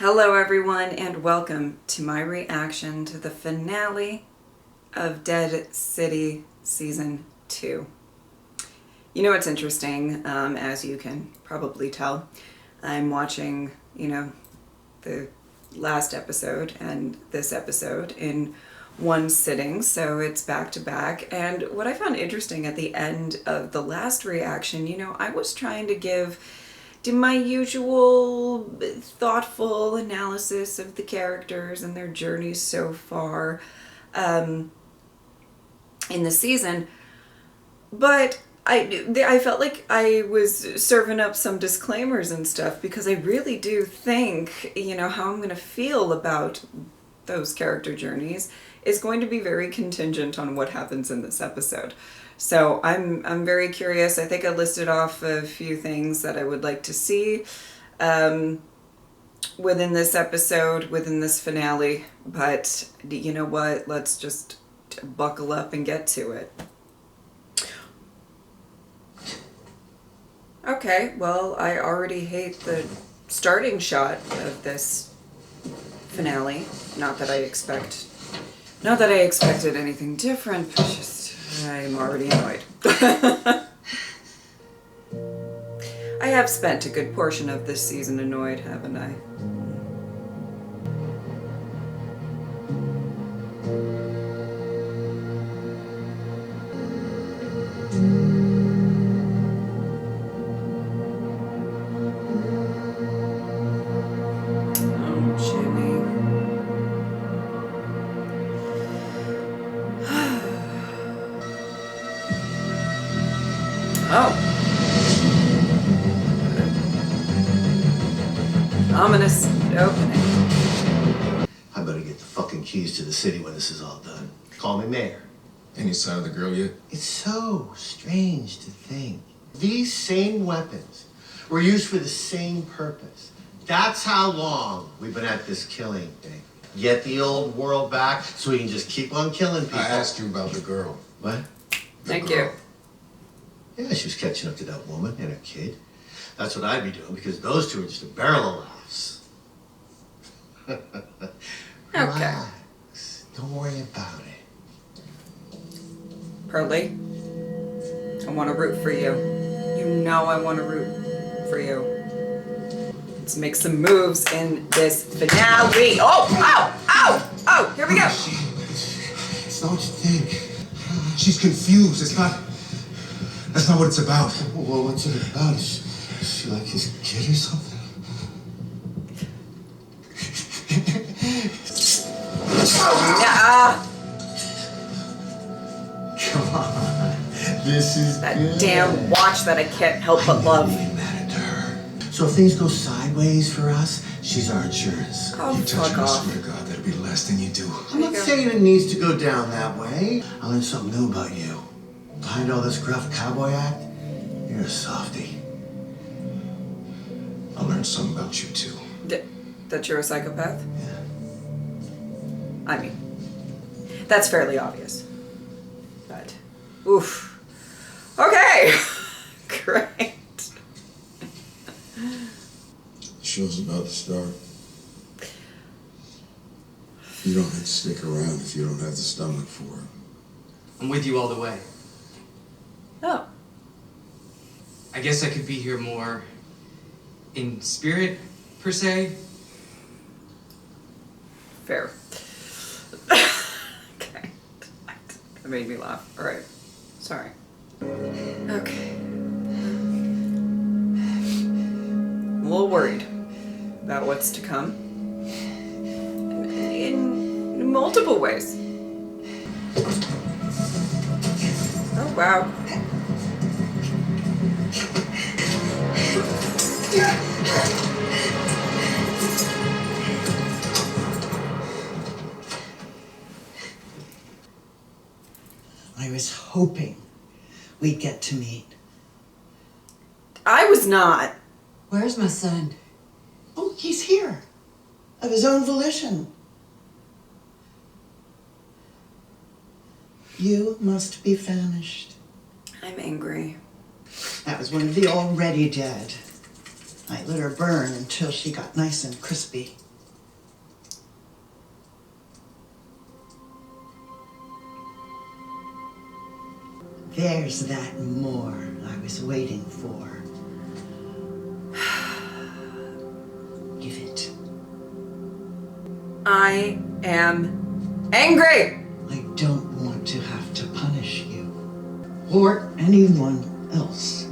Hello everyone and welcome to my reaction to the finale of Dead City Season 2. You know what's interesting, as you can probably tell, I'm watching, the last episode and this episode in one sitting, so it's back to back. And what I found interesting at the end of the last reaction, I was trying to do my usual thoughtful analysis of the characters and their journeys so far in the season, but I felt like I was serving up some disclaimers and stuff because I really do think, how I'm going to feel about those character journeys is going to be very contingent on what happens in this episode. So I'm very curious. I think I listed off a few things that I would like to see within this episode, within this finale. But you know what? Let's just buckle up and get to it. Okay, well, I already hate the starting shot of this finale. Not that I expected anything different, but just I'm already annoyed. I have spent a good portion of this season annoyed, haven't I? Oh, Jimmy. Oh. Ominous opening. I better get the fucking keys to the city when this is all done. Call me mayor. Any sign of the girl yet? It's so strange to think. These same weapons were used for the same purpose. That's how long we've been at this killing thing. Get the old world back so we can just keep on killing people. I asked you about the girl. What? Thank you. Yeah, she was catching up to that woman and her kid. That's what I'd be doing because those two are just a barrel of laughs. Relax. Don't worry about it. Pearly, I want to root for you. You know I want to root for you. Let's make some moves in this finale. Oh, here we go. It's not what you think. She's confused. That's not what it's about. Well, what's it about? Is she like his kid or something? Yeah. Come on. This is That good. damn watch that I can't help but love. I'm really mad at her. So if things go sideways for us, she's our insurance. Oh, You touch fuck her, I off. swear to God, that'll be the last thing you do. I'm not saying it needs to go down that way. I learned something new about you. Behind all this gruff cowboy act, you're a softie. I learned something about you, too. That you're a psychopath? Yeah. I mean, that's fairly obvious. But, oof. Okay. Great. The show's about to start. You don't have to stick around if you don't have the stomach for it. I'm with you all the way. Oh. I guess I could be here more in spirit, per se. Fair. Okay. That made me laugh. All right. Sorry. Okay. I'm a little worried about what's to come in multiple ways. Oh, wow. I was hoping we'd get to meet. I was not. Where's my son? Oh, he's here. Of his own volition. You must be famished. I'm angry. That was one of the already dead. I let her burn until she got nice and crispy. There's that more I was waiting for. Give it. I am angry! I don't want to have to punish you. Or anyone else.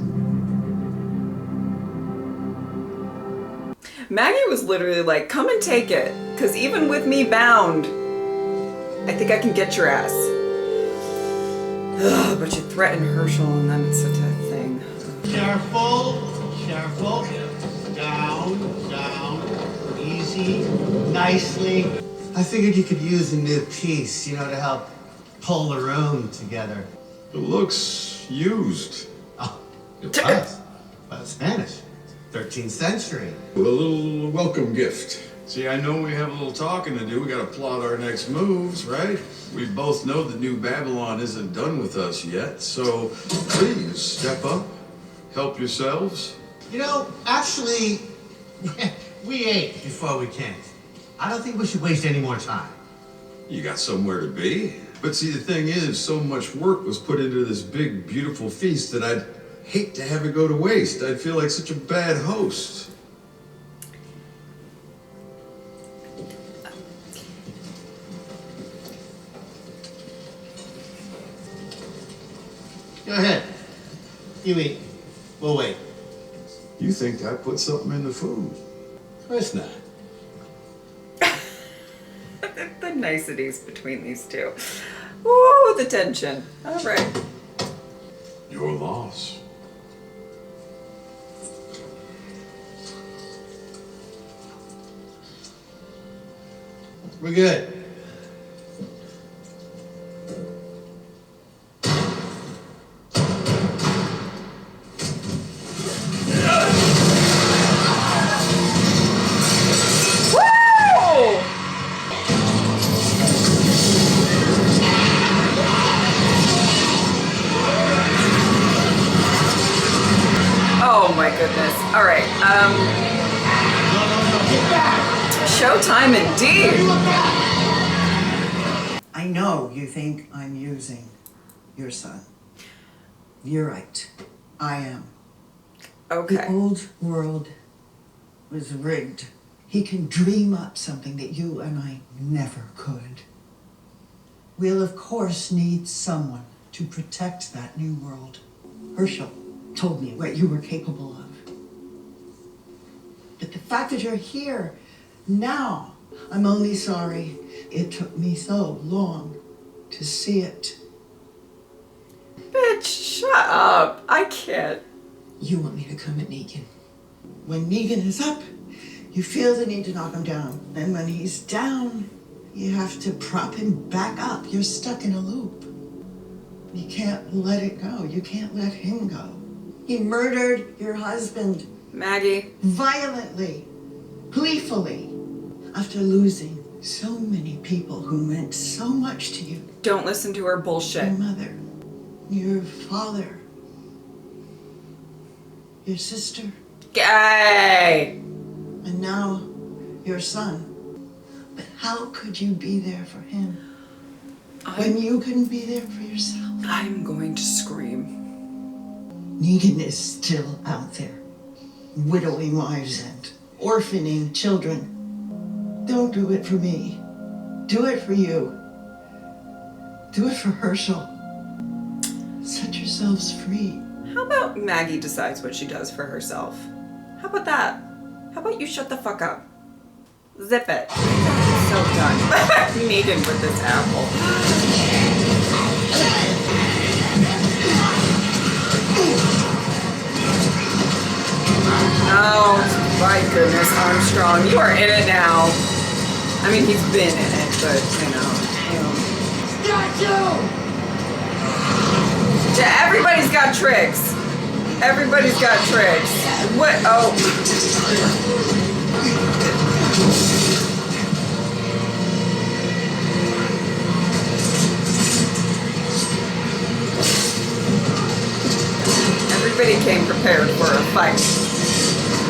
Maggie was literally like, come and take it. Because even with me bound, I think I can get your ass. Ugh, but you threaten Herschel and then it's such a thing. Careful, careful. Down, down. Easy, nicely. I figured you could use a new piece, to help pull the room together. It looks used. Oh, it was. Well, Spanish. 13th century. A little welcome gift. See, I know we have a little talking to do. We gotta plot our next moves, right? We both know that New Babylon isn't done with us yet, so please step up, help yourselves. Actually, we ate before we came. I don't think we should waste any more time. You got somewhere to be. But see, the thing is, so much work was put into this big, beautiful feast that I'd hate to have it go to waste. I'd feel like such a bad host. Go ahead. You eat. We'll wait. You think I put something in the food? Of course not. The niceties between these two. Ooh, the tension. All right. Your loss. We're good. Oh my goodness. All right. Get back! Showtime indeed. I know you think I'm using your son. You're right. I am. The Okay. old world was rigged. He can dream up something that you and I never could. We'll of course need someone to protect that new world. Herschel told me what you were capable of. But the fact that you're here now, I'm only sorry it took me so long to see it. Bitch, shut up. I can't. You want me to come at Negan. When Negan is up, you feel the need to knock him down. Then when he's down, you have to prop him back up. You're stuck in a loop. You can't let it go. You can't let him go. He murdered your husband Maggie. violently, gleefully, after losing so many people who meant so much to you. Don't listen to her Your bullshit. mother, your father, your sister, Gay. and now your son. But how could you be there for him when you couldn't be there for yourself? I'm going to scream. Negan is still out there, widowing wives and orphaning children. Don't do it for me. Do it for you. Do it for Herschel. Set yourselves free. How about Maggie decides what she does for herself? How about that? How about you shut the fuck up? Zip it. So done. Negan with this apple. Oh, my goodness, Armstrong. You are in it now. I mean, he's been in it, but, Got you! Yeah, everybody's got tricks. Everybody's got tricks. What? Oh. Everybody came prepared for a fight.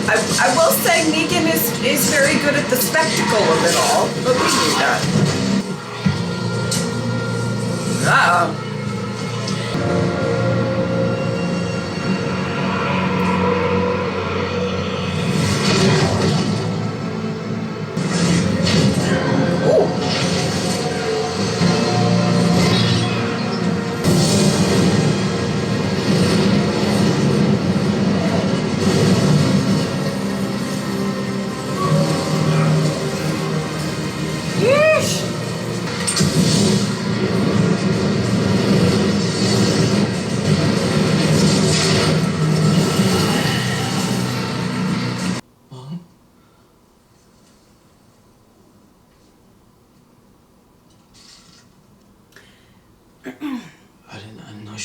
I will say Negan is very good at the spectacle of it all, but we knew that. Uh-oh.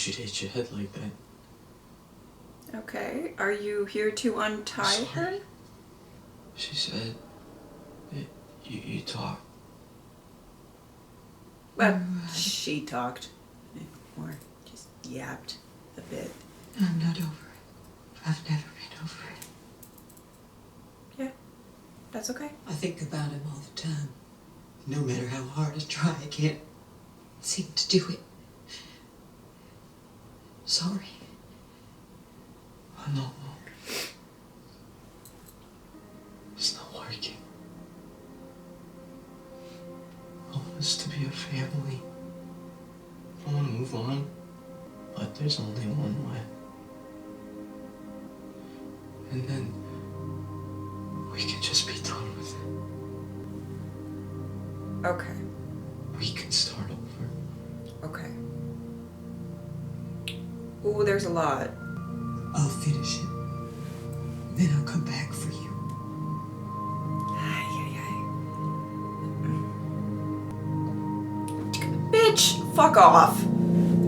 she'd hit your head like that. Okay, are you here to untie her? She said that you talk. Well, she talked. Or just yapped a bit. I'm not over it. I've never been over it. Yeah, that's okay. I think about him all the time. No matter how hard I try, I can't seem to do it. Sorry. I know. It's not working. I want us to be a family. I want to move on, but there's only one way. And then we can just be done with it. Okay, We can start over. okay. Ooh, there's a lot. I'll finish it. Then I'll come back for you. Ay, ay, ay. Bitch, fuck off.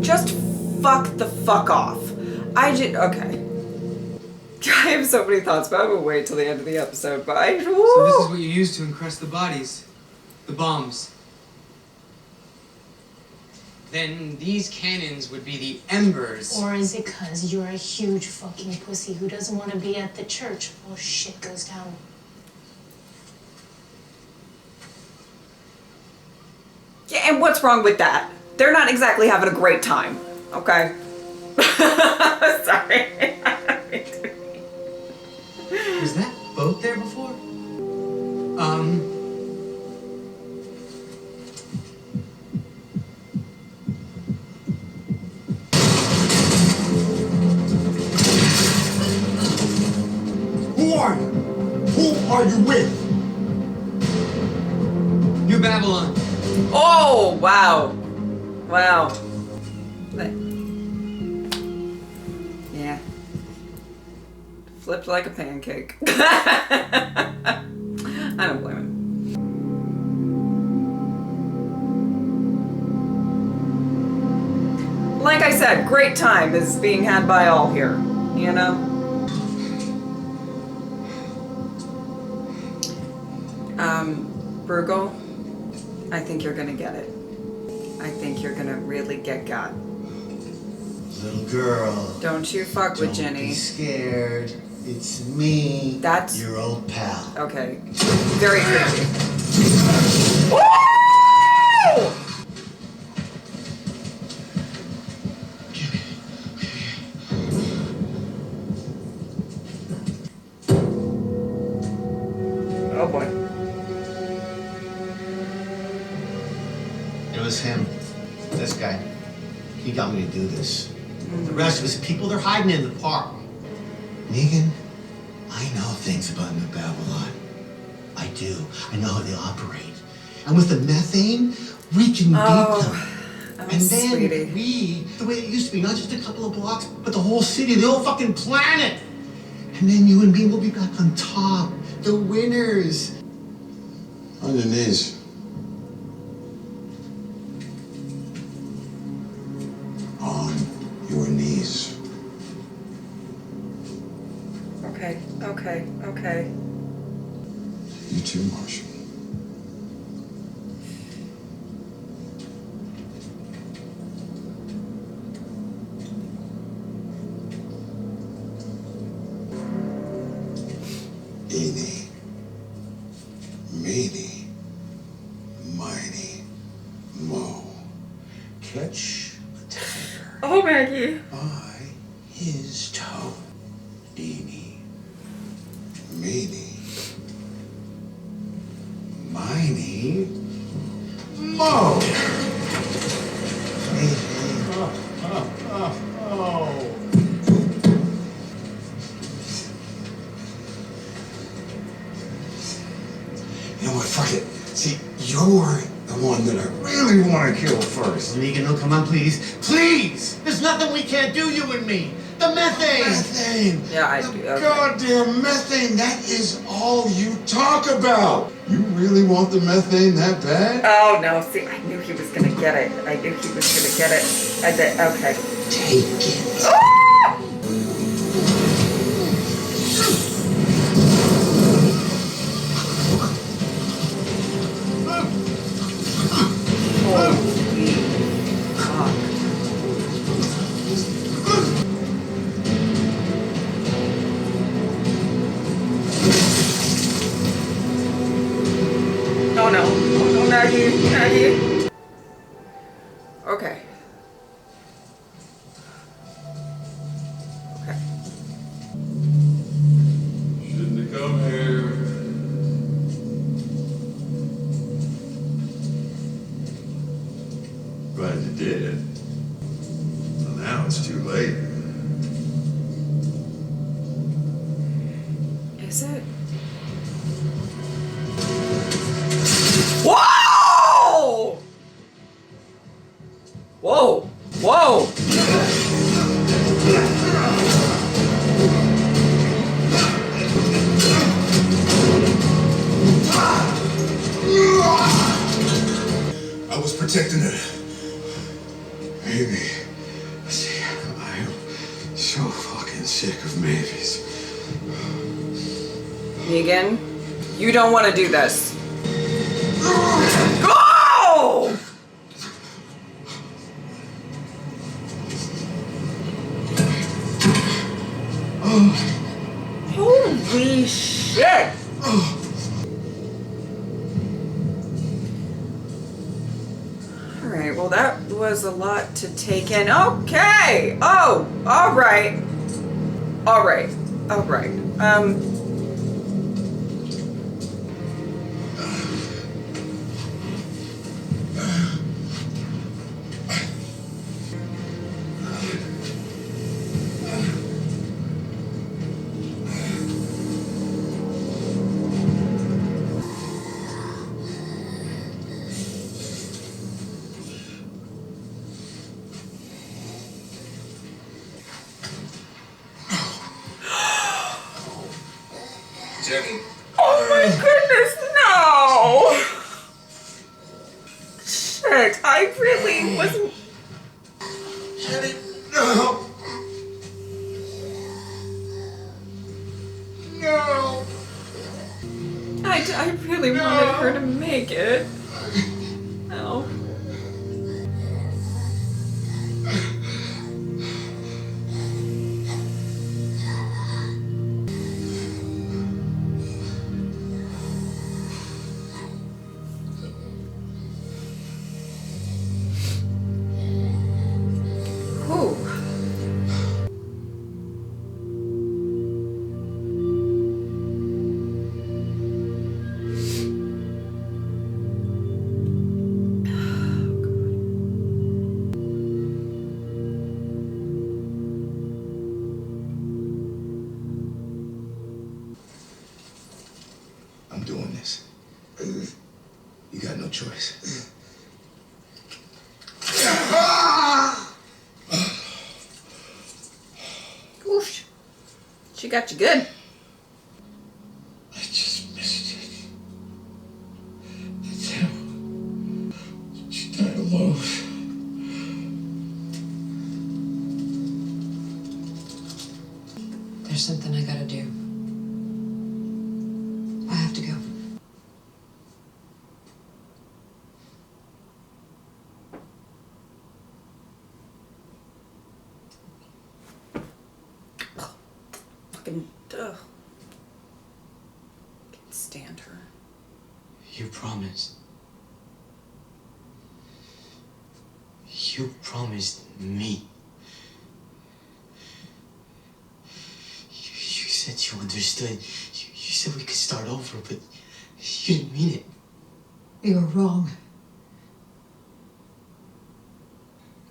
Just fuck the fuck off. Okay. I have so many thoughts, but I will wait till the end of the episode. But So this is what you use to encrust the bodies. The bombs. Then these cannons would be the embers. Or is it 'cause you're a huge fucking pussy who doesn't want to be at the church while shit goes down? Yeah, and what's wrong with that? They're not exactly having a great time, okay? Sorry. Was that boat there before? Who are you? Who are you with? New Babylon. Oh, wow. Wow. Yeah. Flipped like a pancake. I don't blame him. Like I said, great time is being had by all here, you know? Bruegel, I think you're gonna get it. I think you're gonna really get got. Little girl. Don't you fuck with Don't Jenny. be scared. It's me. That's- your old pal. Okay. Very creepy. Woo! Oh boy. It was him. This guy. He got me to do this. The rest of us people, they're hiding in the park. Negan, I know things about New Babylon. I do. I know how they operate. And with the methane, we can beat them. And then sweetie. the way it used to be, not just a couple of blocks, but the whole city, the whole fucking planet. And then you and me will be back on top. The winners. On your knees. On your knees. Okay, okay, okay. You too, Marshall. Eeny, meeny, miny, mo. Catch the tiger Oh, Maggie. by his toe. Eeny, meeny, miny, mo. Hey, hey. You know what? Fuck it. See, you're the one that I really want to kill first. Negan, no, come on, please. Please! There's nothing we can't do, you and me. The methane! Methane! Yeah, I The do. Okay. goddamn methane! That is all you talk about! You really want the methane that bad? Oh no, see, I knew he was gonna get it. I knew he was gonna get it. I did, okay. Take it. Ah! Holy fuck. Oh no. Oh no, Maggie. Maggie. Okay. Okay. Shouldn't have come here. Glad you did. Well, now it's too late. Is it? Whoa! Whoa! Whoa! I was protecting her. Maybe. See, I am so fucking sick of maybes. Negan, you don't want to do this. Go! Holy shit! Alright, well that was a lot to take in. Okay! Oh, alright. Alright. Alright. Jackie. Oh my goodness, no! Shit, I really wasn't. Jenny, no. No. I really wanted her to make it. No. Whew. I'm doing this. You got no choice. Oof. She got you good. I just missed it. That's him. She died alone. There's something I gotta do. I have to go. Fucking ugh. Can't stand her. You promised. You promised me. You said you understood. You said we could start over, but you didn't mean it. You were wrong.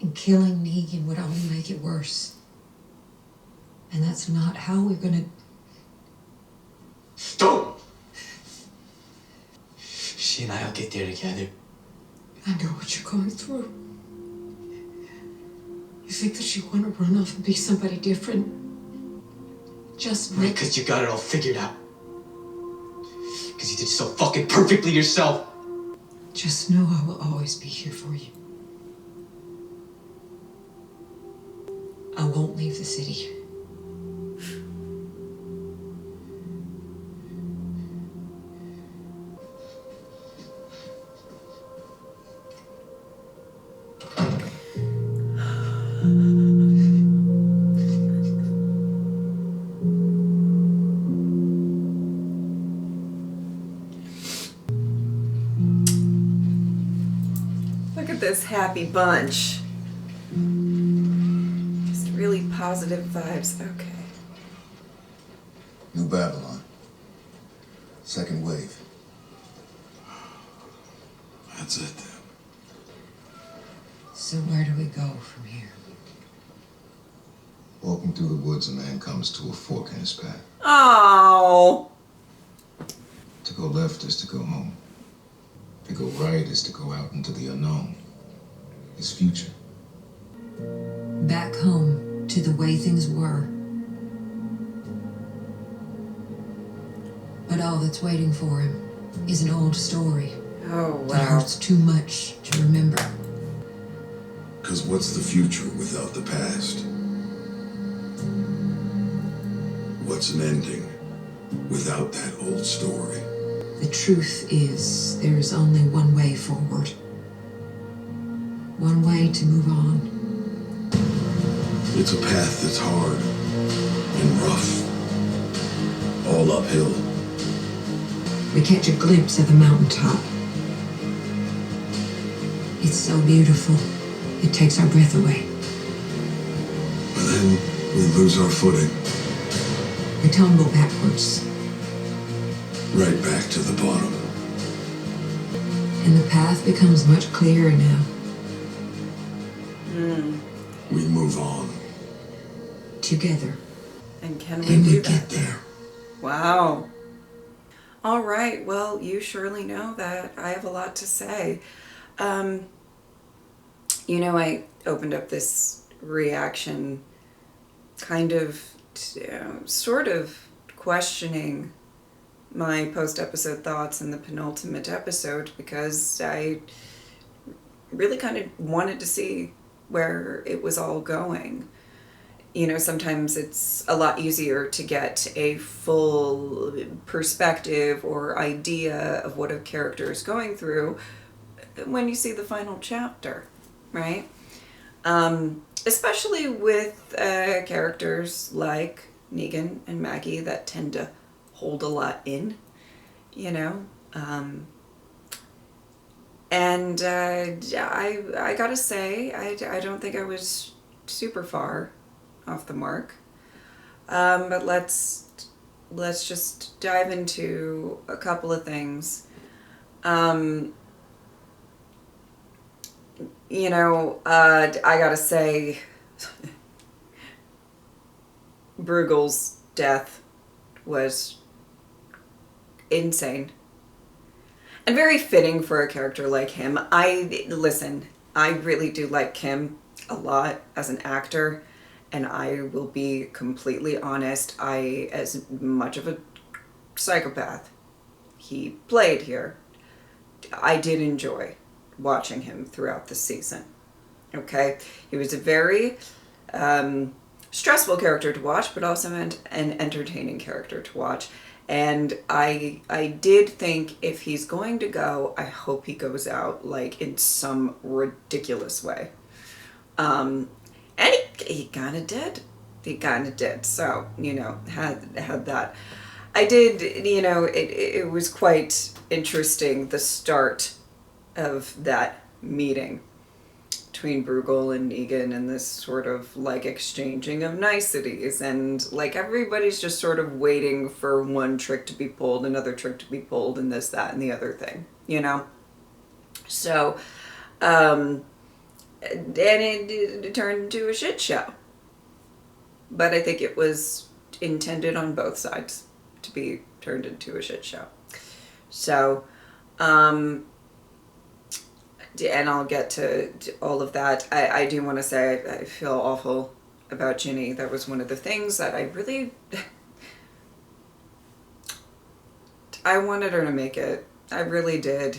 And killing Negan would only make it worse. And that's not how we're gonna. Don't! She and I'll get there together. I know what you're going through. You You think that you want to run off and be somebody different? Just make Because you got it all figured out. Because you did so fucking perfectly yourself. Just know I will always be here for you. I won't leave the city. Look at this happy bunch. Just really positive vibes. Okay. New Babylon. Second wave. That's it then. So where do we go from here? Walking through the woods, a man comes to a fork in his path. Oh. To go left is to go home. To go right is to go out into the unknown. His future. Back home to the way things were. But all that's waiting for him is an old story Oh, that wow. hurts too much to remember. Because what's the future without the past? What's an ending without that old story? The truth is, there is only one way forward. One way to move on. It's a path that's hard and rough. All uphill. We catch a glimpse of the mountaintop. It's so beautiful, it takes our breath away. But then we lose our footing. We tumble backwards, Right back to the bottom. and the path becomes much clearer now. We move on. Together. And can we And we do get that? there. Wow. All right. Well, you surely know that I have a lot to say. I opened up this reaction kind of, sort of questioning my post-episode thoughts in the penultimate episode because I really kind of wanted to see where it was all going. Sometimes it's a lot easier to get a full perspective or idea of what a character is going through when you see the final chapter, right? Especially with characters like Negan and Maggie that tend to hold a lot in, and I gotta say, I don't think I was super far off the mark. But let's just dive into a couple of things. I gotta say, Bruegel's death was insane. And very fitting for a character like him. I really do like Kim a lot as an actor, and I will be completely honest, as much of a psychopath he played here, I did enjoy watching him throughout the season. Okay? He was a very stressful character to watch, but also an entertaining character to watch. And I did think if he's going to go, I hope he goes out like in some ridiculous way. And he kind of did. He kind of did. So, had that. I did, it was quite interesting, the start of that meeting between Bruegel and Negan, and this sort of like exchanging of niceties, and like everybody's just sort of waiting for one trick to be pulled, another trick to be pulled, and this, that, and the other thing, So, and it turned into a shit show. But I think it was intended on both sides to be turned into a shit show. So, and I'll get to all of that. I do want to say I feel awful about Ginny. That was one of the things that I really... I wanted her to make it. I really did.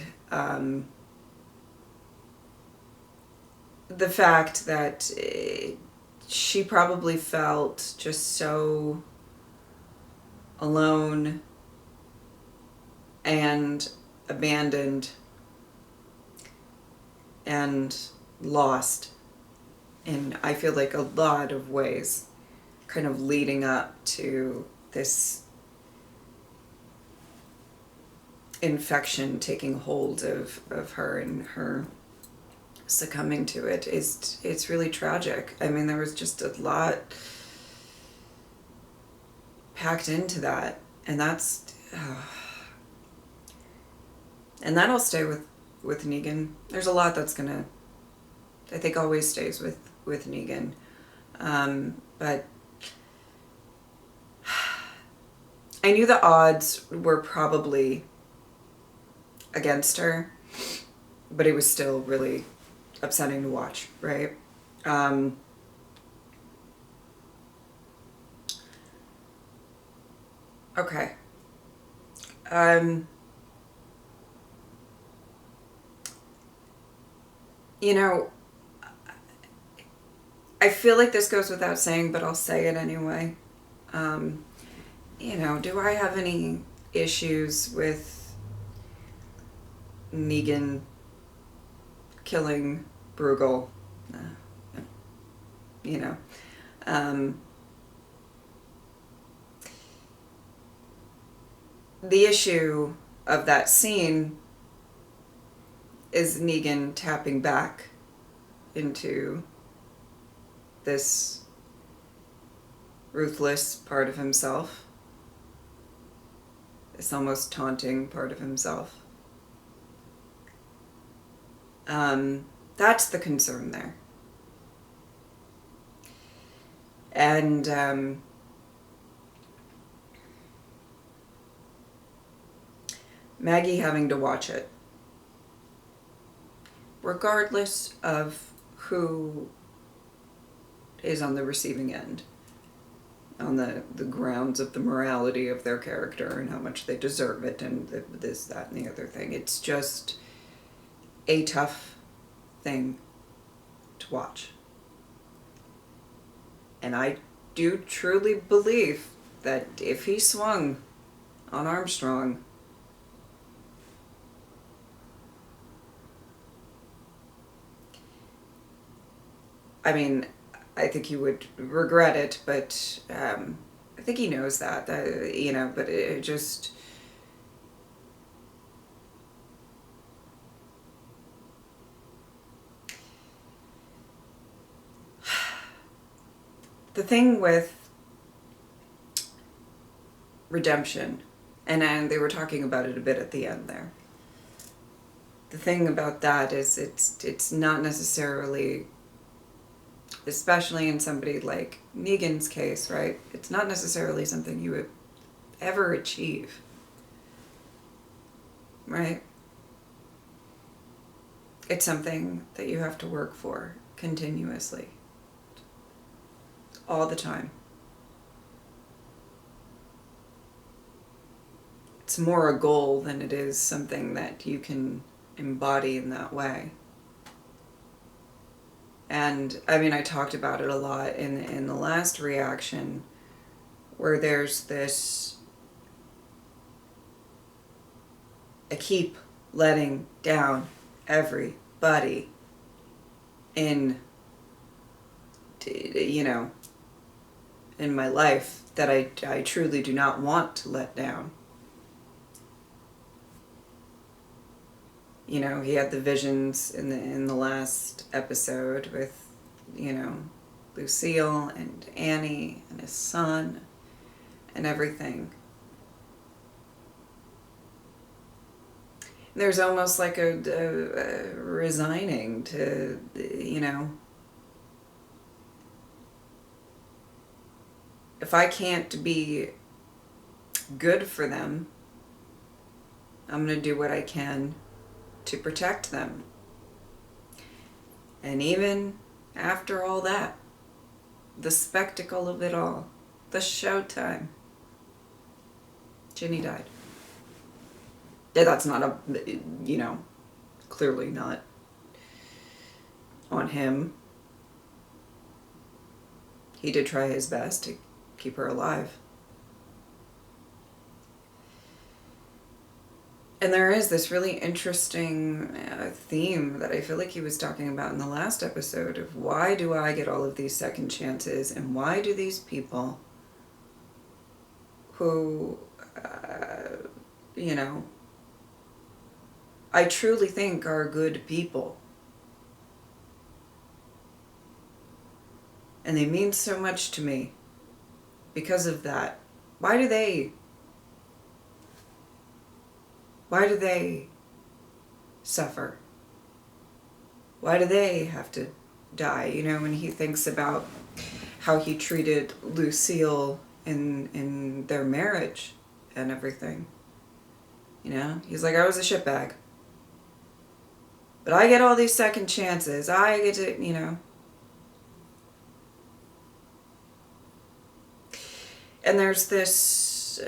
The fact that she probably felt just so alone and abandoned and lost in, I feel like, a lot of ways, kind of leading up to this infection taking hold of her and her succumbing to it. It's really tragic. I mean, there was just a lot packed into that, and that's and that'll stay with Negan. There's a lot that's gonna, I think, always stays with Negan, but I knew the odds were probably against her, but it was still really upsetting to watch, right? Okay. You know, I feel like this goes without saying, but I'll say it anyway. You know, do I have any issues with Negan killing Bruegel? You know, the issue of that scene is Negan tapping back into this ruthless part of himself, this almost taunting part of himself. That's the concern there. And Maggie having to watch it, regardless of who is on the receiving end, on the grounds of the morality of their character and how much they deserve it and this, that, and the other thing. It's just a tough thing to watch. And I do truly believe that if he swung on Armstrong, I mean, I think he would regret it, but I think he knows that, you know, but it just... The thing with redemption, and they were talking about it a bit at the end there. The thing about that is it's not necessarily, especially in somebody like Negan's case, right? It's not necessarily something you would ever achieve, right? It's something that you have to work for continuously, all the time. It's more a goal than it is something that you can embody in that way. And I mean, I talked about it a lot in the last reaction, where there's this, I keep letting down everybody in, you know, in my life that I truly do not want to let down. You know, he had the visions in the last episode with, you know, Lucille and Annie and his son and everything. There's almost like a resigning to, you know, if I can't be good for them, I'm going to do what I can to protect them. And even after all that, the spectacle of it all, the showtime, Ginny died. Yeah, that's not clearly not on him. He did try his best to keep her alive. And there is this really interesting theme that I feel like he was talking about in the last episode of why do I get all of these second chances, and why do these people who, I truly think are good people, and they mean so much to me because of that, why do they suffer? Why do they have to die? When he thinks about how he treated Lucille in their marriage and everything. He's like, I was a shitbag. But I get all these second chances. I get to, And there's this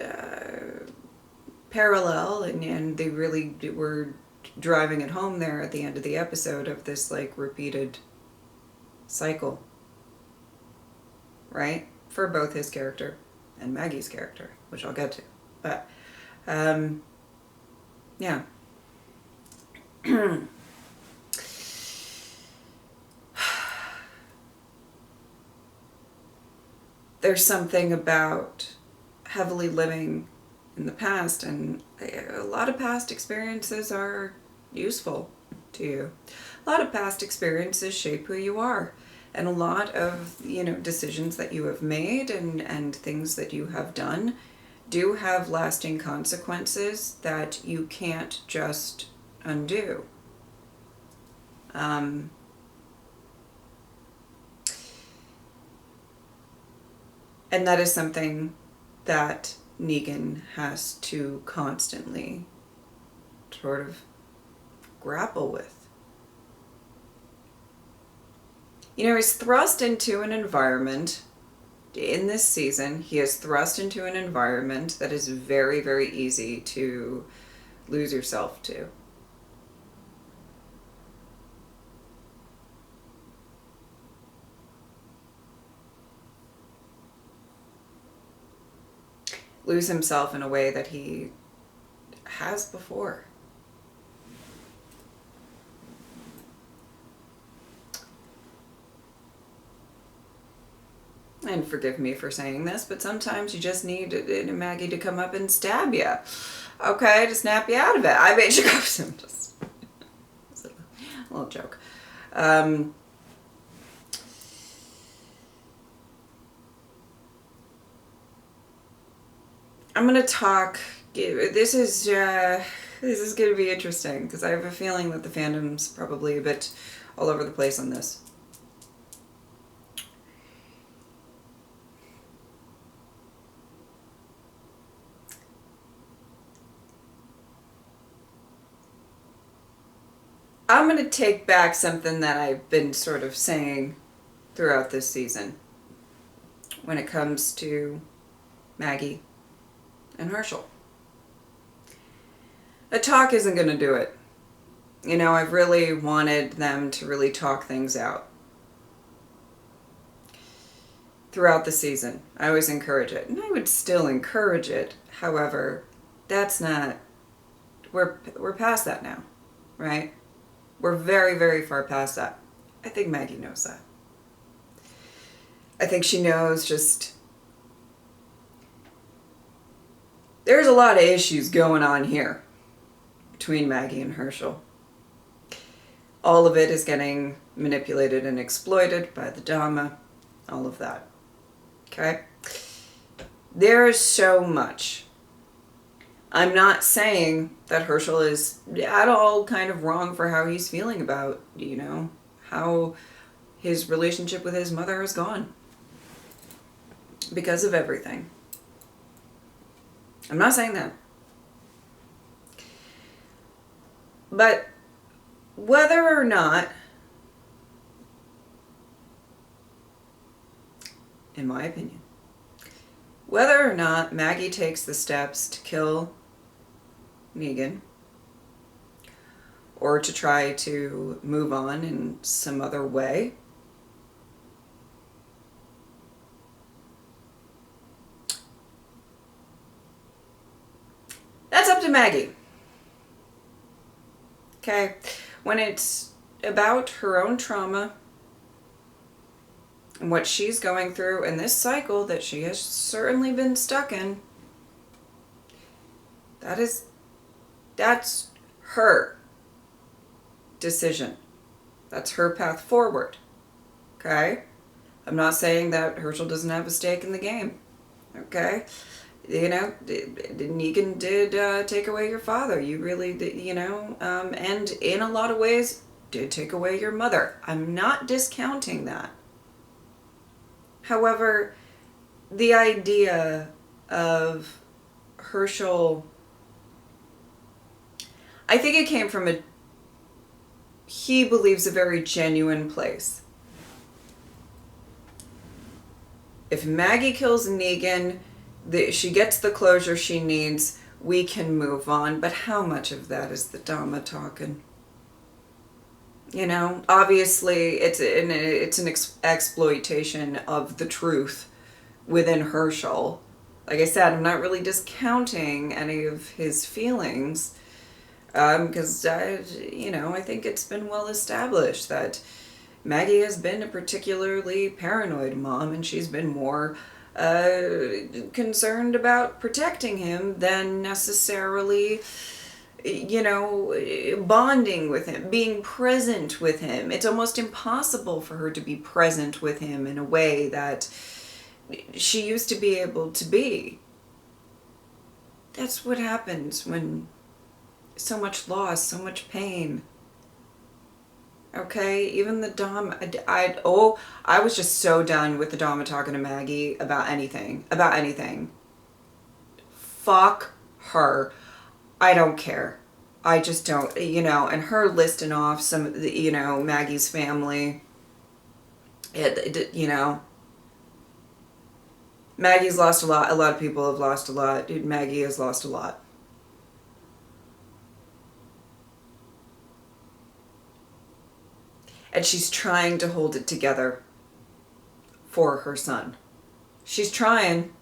parallel, and they really were driving it home there at the end of the episode of this repeated cycle, right? For both his character and Maggie's character, which I'll get to. But, yeah. There's something about heavily living in the past, and a lot of past experiences are useful to you. A lot of past experiences shape who you are, and a lot of decisions that you have made and things that you have done do have lasting consequences that you can't just undo. And that is something that Negan has to constantly sort of grapple with. He's thrust into an environment in this season. He is thrust into an environment that is very, very easy to lose yourself to. Lose himself in a way that he has before. And forgive me for saying this, but sometimes you just need Maggie to come up and stab you. Okay, to snap you out of it. I bet she goes and just... It's a little joke. I'm going to talk... This is going to be interesting, because I have a feeling that the fandom's probably a bit all over the place on this. I'm going to take back something that I've been sort of saying throughout this season when it comes to Maggie and Herschel. A talk isn't going to do it. I've really wanted them to really talk things out throughout the season. I always encourage it, and I would still encourage it. However, that's not... We're past that now, right? We're very, very far past that. I think Maggie knows that. I think she knows just... There's a lot of issues going on here between Maggie and Herschel. All of it is getting manipulated and exploited by the Dharma. All of that. Okay? There is so much. I'm not saying that Herschel is at all kind of wrong for how he's feeling about, how his relationship with his mother has gone. Because of everything. I'm not saying that. But whether or not in my opinion. Whether or not Maggie takes the steps to kill Negan or to try to move on in some other way, that's up to Maggie. Okay? When it's about her own trauma and what she's going through in this cycle that she has certainly been stuck in, that's her decision. That's her path forward. Okay? I'm not saying that Herschel doesn't have a stake in the game. Okay? You know, Negan did take away your father. You really did, you know, and in a lot of ways did take away your mother. I'm not discounting that. However, the idea of Herschel, I think it came from he believes, a very genuine place. If Maggie kills Negan, she gets the closure she needs, we can move on. But how much of that is the Dama talking? You know, obviously it's an exploitation of the truth within Herschel. Like I said, I'm not really discounting any of his feelings, because you know, I think it's been well established that Maggie has been a particularly paranoid mom, and she's been more concerned about protecting him than necessarily, you know, bonding with him, being present with him. It's almost impossible for her to be present with him in a way that she used to be able to be. That's what happens when so much loss, so much pain. Okay, even the Dom, I was just so done with the Dama talking to Maggie about anything. Fuck her. I don't care. I just don't, you know, and her listing off some, you know, Maggie's family, you know, Maggie's lost a lot of people have lost a lot, Maggie has lost a lot. And she's trying to hold it together for her son. She's trying.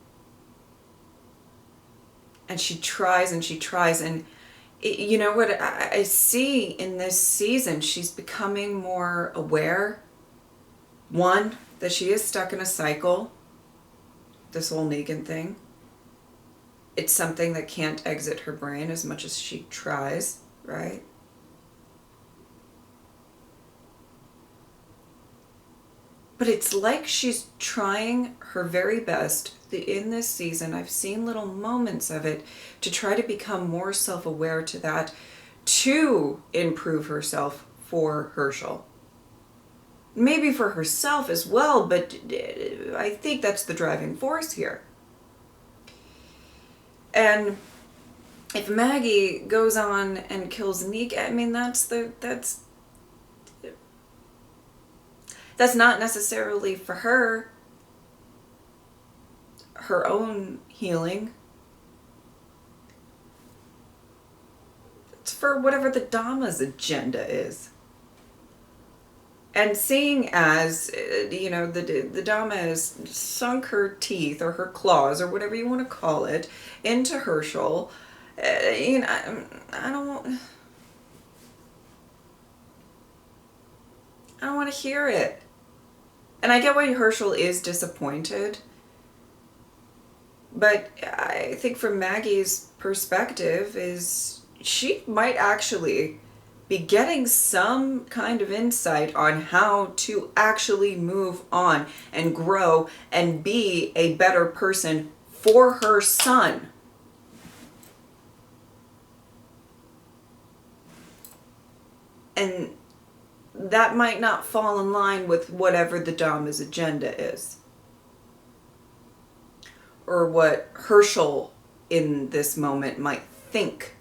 And she tries and she tries. And you know what I see in this season? She's becoming more aware. One, that she is stuck in a cycle. This whole Negan thing. It's something that can't exit her brain as much as she tries, right? But it's like she's trying her very best in this season. I've seen little moments of it to try to become more self-aware to that, to improve herself for Herschel. Maybe for herself as well, but I think that's the driving force here. And if Maggie goes on and kills Negan, I mean, that's not necessarily for her own healing. It's for whatever the Dama's agenda is. And seeing as, you know, the Dama has sunk her teeth or her claws or whatever you want to call it into Herschel, you know, I don't want to hear it. And I get why Herschel is disappointed. But I think from Maggie's perspective is she might actually be getting some kind of insight on how to actually move on and grow and be a better person for her son. And that might not fall in line with whatever the Dama's agenda is. Or what Herschel in this moment might think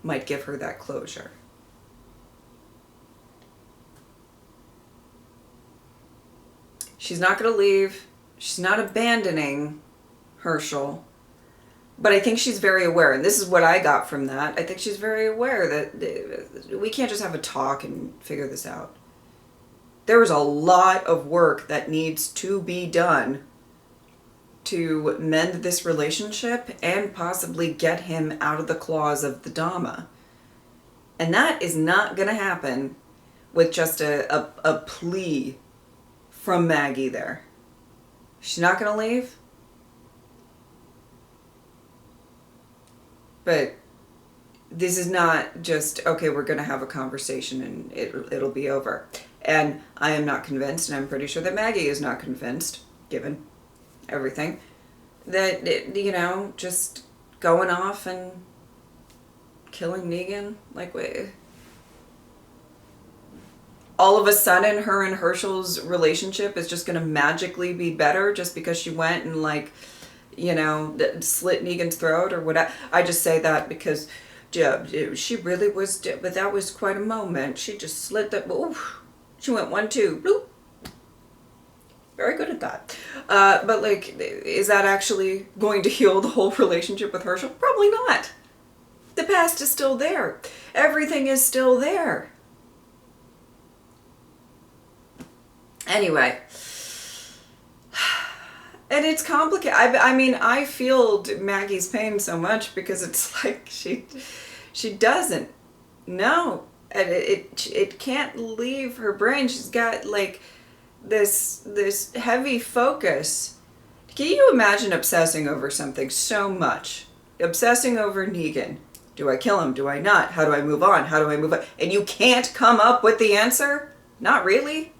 might give her that closure. She's not going to leave. She's not abandoning Herschel, but I think she's very aware, and this is what I got from that. I think she's very aware that we can't just have a talk and figure this out. There is a lot of work that needs to be done to mend this relationship and possibly get him out of the claws of the Dama. And that is not going to happen with just a plea from Maggie there. She's not going to leave. But this is not just, okay, we're going to have a conversation and it'll be over. And I am not convinced, and I'm pretty sure that Maggie is not convinced, given everything, that, just going off and killing Negan, like, wait. All of a sudden, her and Herschel's relationship is just going to magically be better just because she went and, slit Negan's throat or whatever. I just say that because she really was, but that was quite a moment. She just slit that, oof. She went 1, 2, bloop. Very good at that. But, is that actually going to heal the whole relationship with Herschel? Probably not. The past is still there. Everything is still there. Anyway. And it's complicated. I feel Maggie's pain so much because it's like she doesn't know. And it can't leave her brain. She's got this heavy focus. Can you imagine obsessing over something so much? Obsessing over Negan. Do I kill him? Do I not? How do I move on? How do I move on? And you can't come up with the answer? Not really.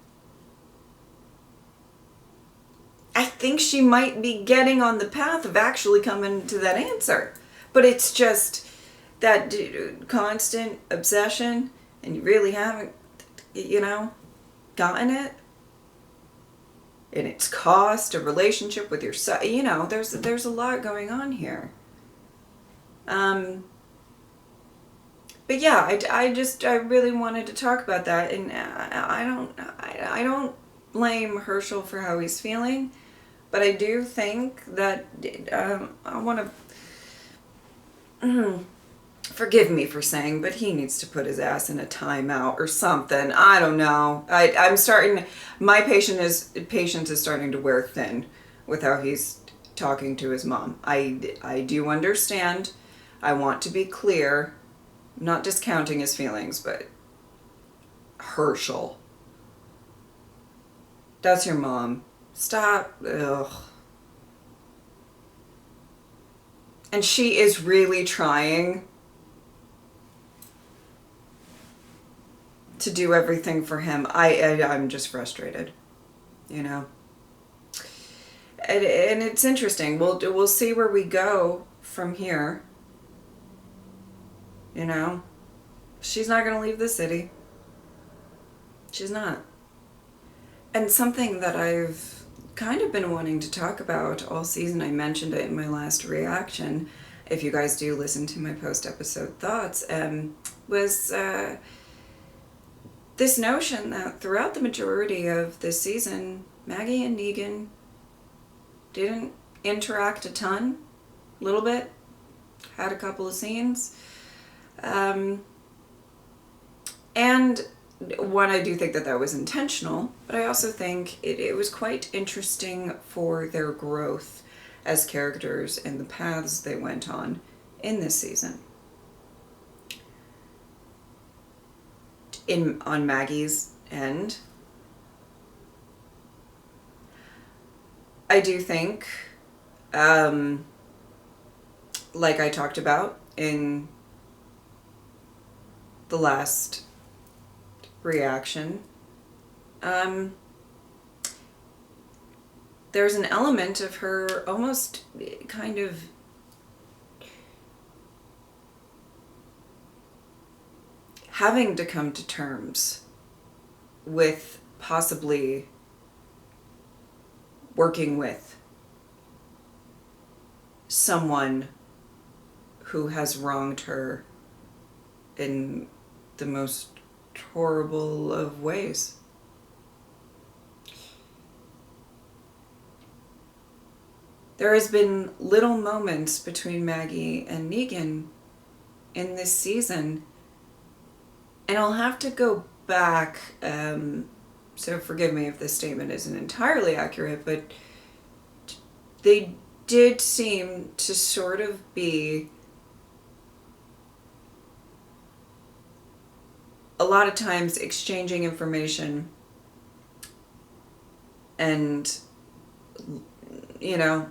I think she might be getting on the path of actually coming to that answer. But it's just that constant obsession, and you really haven't, gotten it. And it's cost a relationship with yourself. There's a lot going on here. But yeah, I really wanted to talk about that, and I don't blame Herschel for how he's feeling, but I do think that I want to forgive me for saying, but he needs to put his ass in a timeout or something. I don't know. I'm starting. My patience is starting to wear thin with how he's talking to his mom. I do understand. I want to be clear. I'm not discounting his feelings, but Herschel. That's your mom. Stop. Ugh. And she is really trying to do everything for him. I'm just frustrated, And it's interesting. We'll see where we go from here. She's not going to leave the city. She's not. And something that I've kind of been wanting to talk about all season, I mentioned it in my last reaction, if you guys do listen to my post-episode thoughts, was this notion that throughout the majority of this season, Maggie and Negan didn't interact a ton, a little bit, had a couple of scenes. And one, I do think that was intentional, but I also think it was quite interesting for their growth as characters and the paths they went on in this season. On Maggie's end, I do think, like I talked about in the last reaction, there's an element of her almost kind of having to come to terms with possibly working with someone who has wronged her in the most horrible of ways. There has been little moments between Maggie and Negan in this season, and I'll have to go back, so forgive me if this statement isn't entirely accurate, but they did seem to sort of be a lot of times exchanging information and, you know,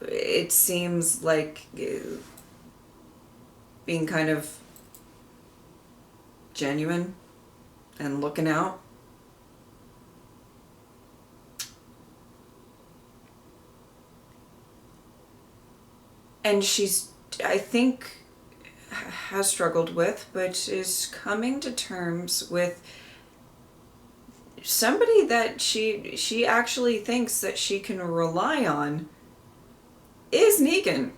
it seems like being kind of genuine and looking out. And she's, I think, has struggled with, but is coming to terms with somebody that she actually thinks that she can rely on is Negan.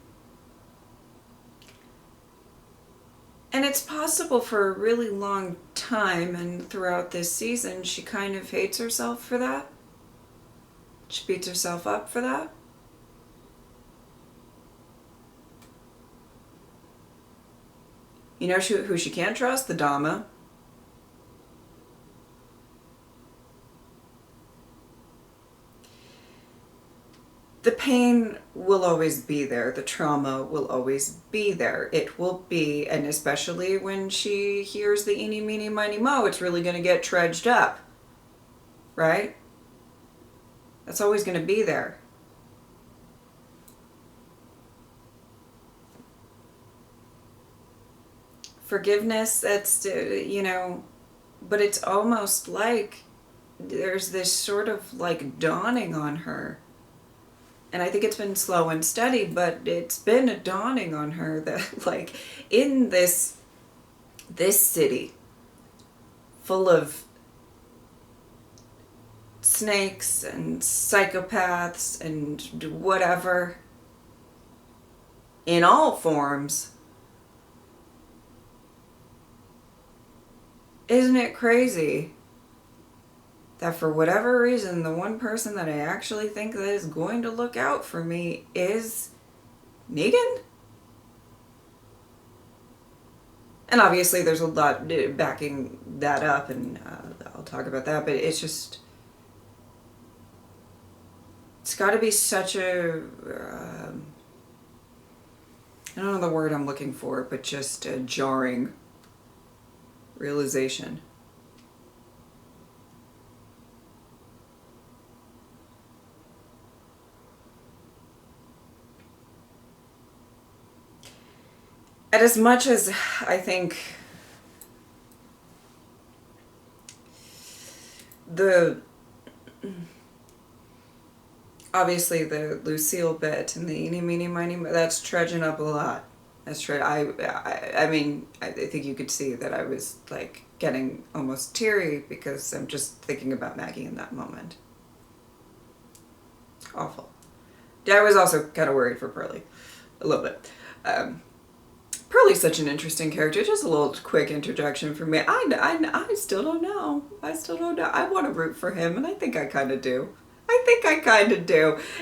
And it's possible for a really long time, and throughout this season, she kind of hates herself for that. She beats herself up for that. You know who she can't trust? The Dama. The pain will always be there. The trauma will always be there. It will be, and especially when she hears the eeny, meeny, miny, mo, it's really going to get trudged up. Right? That's always going to be there. Forgiveness, that's, you know, but it's almost like there's this sort of like dawning on her. And I think it's been slow and steady, but it's been a dawning on her that, like, in this city full of snakes and psychopaths and whatever, in all forms, isn't it crazy that for whatever reason, the one person that I actually think that is going to look out for me is Negan? And obviously there's a lot backing that up, and I'll talk about that, but it's just, it's got to be such a, I don't know the word I'm looking for, but just a jarring realization. And as much as I think obviously the Lucille bit and the eeny, meeny, miny, that's trudging up a lot. That's true. I mean, I think you could see that I was like getting almost teary because I'm just thinking about Maggie in that moment. Awful. Yeah, I was also kind of worried for Pearlie. A little bit. Pearlie's such an interesting character. Just a little quick interjection for me. I still don't know. I still don't know. I want to root for him, and I think I kind of do.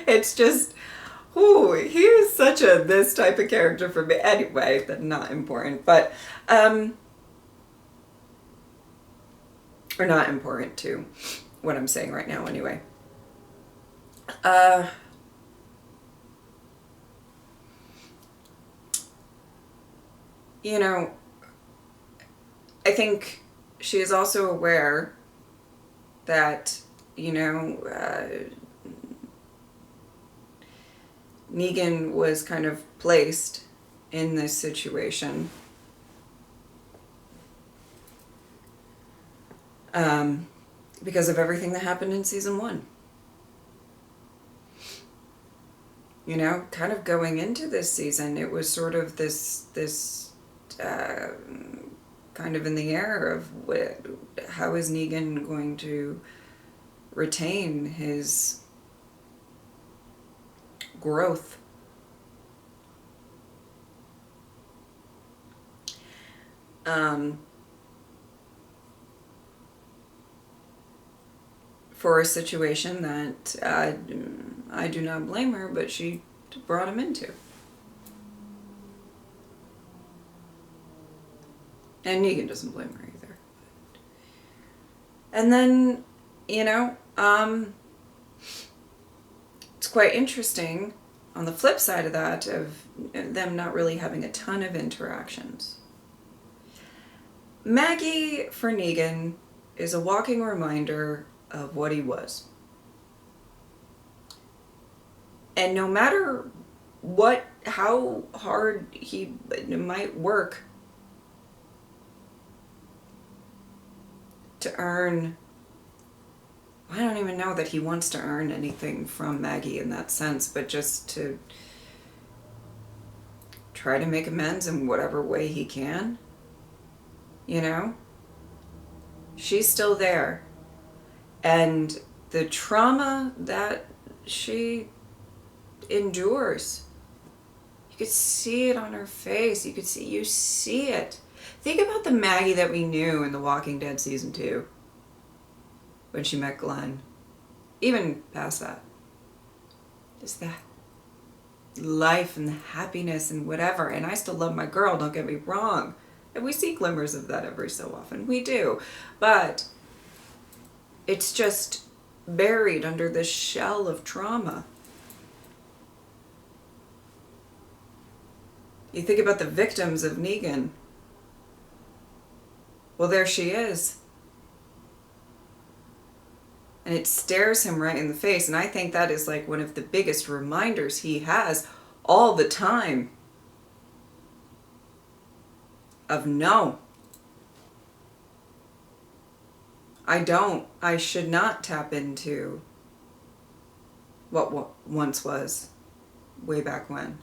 It's just, ooh, he is such a this type of character for me. Anyway, that's not important, but, or not important to what I'm saying right now anyway. You know, I think she is also aware that, you know, Negan was kind of placed in this situation because of everything that happened in season 1. You know, kind of going into this season, it was sort of this kind of in the air of how is Negan going to retain his growth. For a situation that I do not blame her, but she brought him into. And Negan doesn't blame her either. And then, you know, it's quite interesting on the flip side of that, of them not really having a ton of interactions. Maggie, for Negan, is a walking reminder of what he was. And no matter how hard he might work to earn, I don't even know that he wants to earn anything from Maggie in that sense, but just to try to make amends in whatever way he can, you know? She's still there. And the trauma that she endures, you could see it on her face. You see it. Think about the Maggie that we knew in The Walking Dead season 2 when she met Glenn. Even past that. Just that life and the happiness and whatever. And I still love my girl, don't get me wrong. And we see glimmers of that every so often. We do. But it's just buried under this shell of trauma. You think about the victims of Negan. Well, there she is. And it stares him right in the face. And I think that is like one of the biggest reminders he has all the time of no. I should not tap into what once was way back when.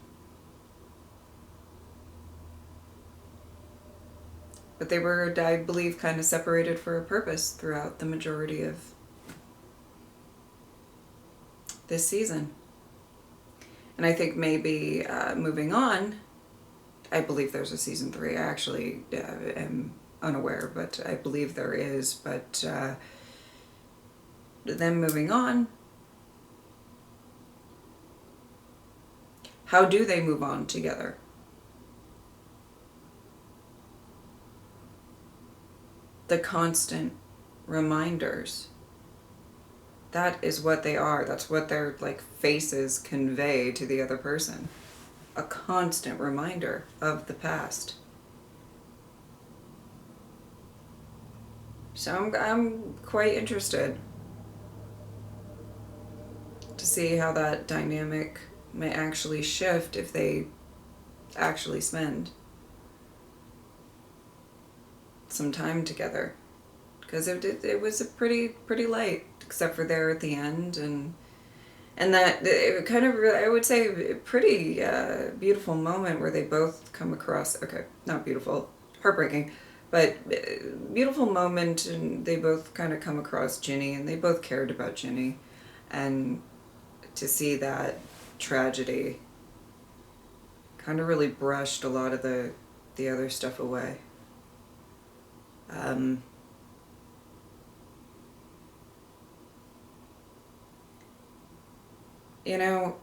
But they were, I believe, kind of separated for a purpose throughout the majority of this season. And I think maybe moving on, I believe there's a season 3. I actually am unaware, but I believe there is. But then moving on, how do they move on together? The constant reminders. That is what they are. That's what their like faces convey to the other person. A constant reminder of the past. So I'm quite interested to see how that dynamic may actually shift if they actually spend some time together, because it was a pretty light, except for there at the end, and that it kind of, I would say, a pretty beautiful moment where they both come across, okay, not beautiful, heartbreaking, but beautiful moment, and they both kind of come across Ginny, and they both cared about Ginny, and to see that tragedy kind of really brushed a lot of the other stuff away. You know,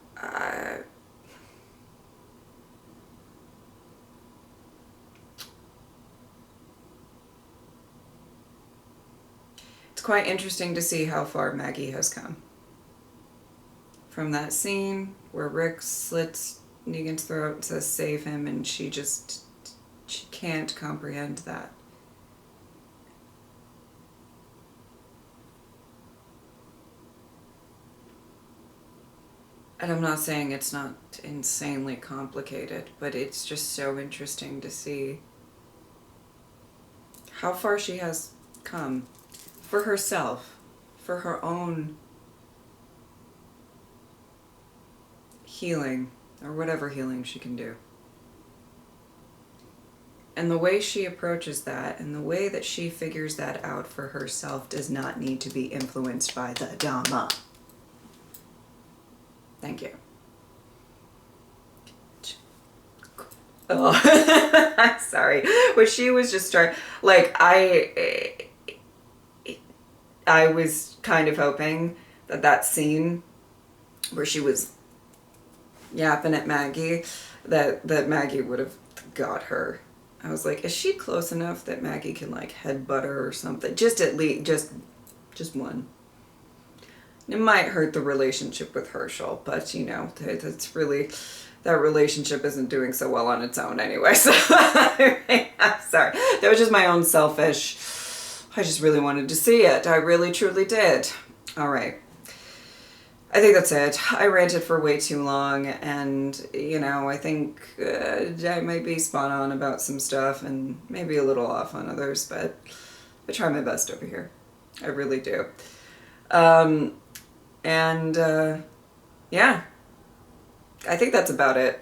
it's quite interesting to see how far Maggie has come. From that scene where Rick slits Negan's throat and says save him, and she can't comprehend that. And I'm not saying it's not insanely complicated, but it's just so interesting to see how far she has come for herself, for her own healing, or whatever healing she can do. And the way she approaches that, and the way that she figures that out for herself, does not need to be influenced by the Dharma. Thank you. Oh, sorry. But she was just like, I was kind of hoping that scene where she was yapping at Maggie, that Maggie would have got her. I was like, is she close enough that Maggie can like headbutt her or something? Just at least, just one. It might hurt the relationship with Herschel, but you know, that's really, that relationship isn't doing so well on its own anyway. So, I'm sorry. That was just my own selfish, I just really wanted to see it. I really, truly did. All right. I think that's it. I ranted for way too long, and, you know, I think I might be spot on about some stuff and maybe a little off on others, but I try my best over here. I really do. Yeah, I think that's about it.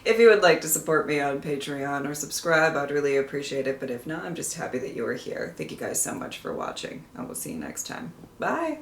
If you would like to support me on Patreon or subscribe, I'd really appreciate it. But if not, I'm just happy that you are here. Thank you guys so much for watching. I will see you next time. Bye.